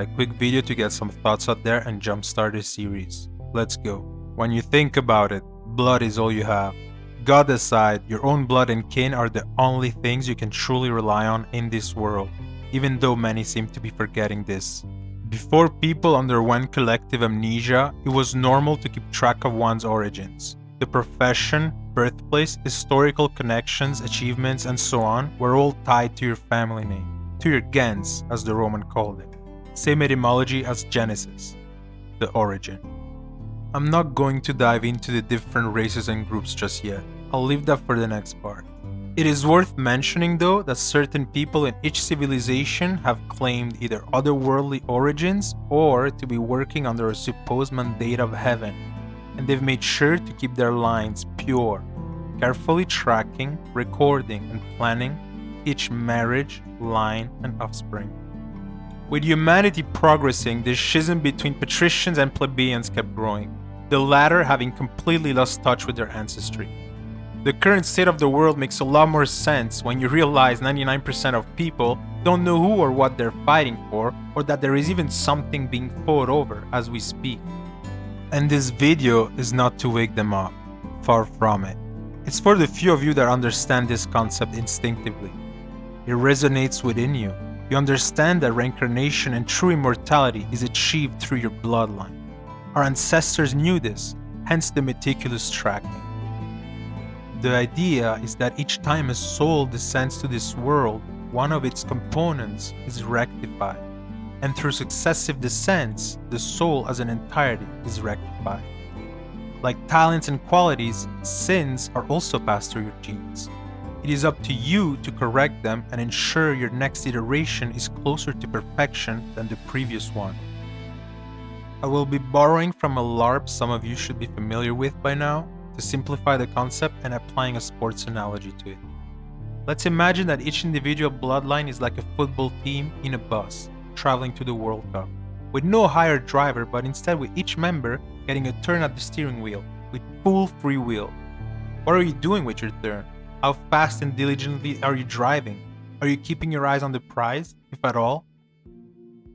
a quick video to get some thoughts out there and jumpstart this series. Let's go. When you think about it, blood is all you have. God aside, your own blood and kin are the only things you can truly rely on in this world, even though many seem to be forgetting this. Before people underwent collective amnesia, it was normal to keep track of one's origins. The profession, birthplace, historical connections, achievements, and so on were all tied to your family name, to your gens, as the Roman called it. Same etymology as Genesis, the origin. I'm not going to dive into the different races and groups just yet. I'll leave that for the next part. It is worth mentioning though that certain people in each civilization have claimed either otherworldly origins or to be working under a supposed mandate of heaven, and they've made sure to keep their lines pure, carefully tracking, recording, and planning each marriage, line, and offspring. With humanity progressing, the schism between patricians and plebeians kept growing, the latter having completely lost touch with their ancestry. The current state of the world makes a lot more sense when you realize 99% of people don't know who or what they're fighting for, or that there is even something being fought over as we speak. And this video is not to wake them up, far from it. It's for the few of you that understand this concept instinctively. It resonates within you. You understand that reincarnation and true immortality is achieved through your bloodline. Our ancestors knew this, hence the meticulous tracking. The idea is that each time a soul descends to this world, one of its components is rectified, and through successive descents, the soul as an entirety is rectified. Like talents and qualities, sins are also passed through your genes. It is up to you to correct them and ensure your next iteration is closer to perfection than the previous one. I will be borrowing from a LARP some of you should be familiar with by now, to simplify the concept and applying a sports analogy to it. Let's imagine that each individual bloodline is like a football team in a bus, traveling to the World Cup, with no hired driver, but instead with each member getting a turn at the steering wheel, with full free will. What are you doing with your turn? How fast and diligently are you driving? Are you keeping your eyes on the prize, if at all?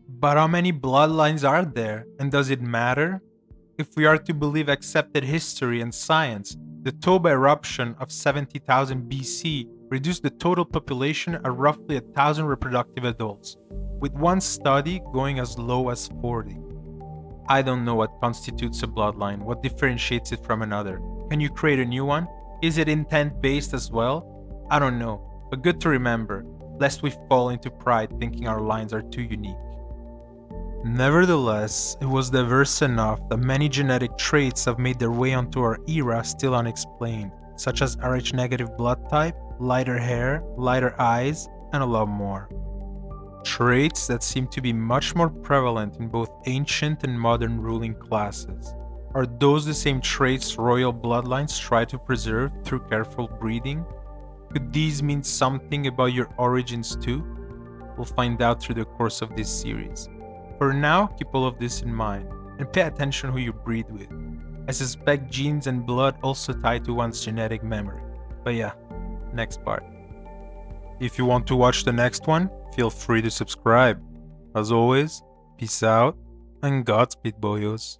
But how many bloodlines are there, and does it matter? If we are to believe accepted history and science, the Toba eruption of 70,000 BC reduced the total population at roughly 1,000 reproductive adults, with one study going as low as 40. I don't know what constitutes a bloodline, what differentiates it from another. Can you create a new one? Is it intent-based as well? I don't know, but good to remember, lest we fall into pride thinking our lines are too unique. Nevertheless, it was diverse enough that many genetic traits have made their way onto our era still unexplained, such as Rh-negative blood type, lighter hair, lighter eyes, and a lot more. Traits that seem to be much more prevalent in both ancient and modern ruling classes. Are those the same traits royal bloodlines try to preserve through careful breeding? Could these mean something about your origins too? We'll find out through the course of this series. For now, keep all of this in mind, and pay attention who you breed with. I suspect genes and blood also tie to one's genetic memory. But yeah, next part. If you want to watch the next one, feel free to subscribe. As always, peace out, and Godspeed, boyos.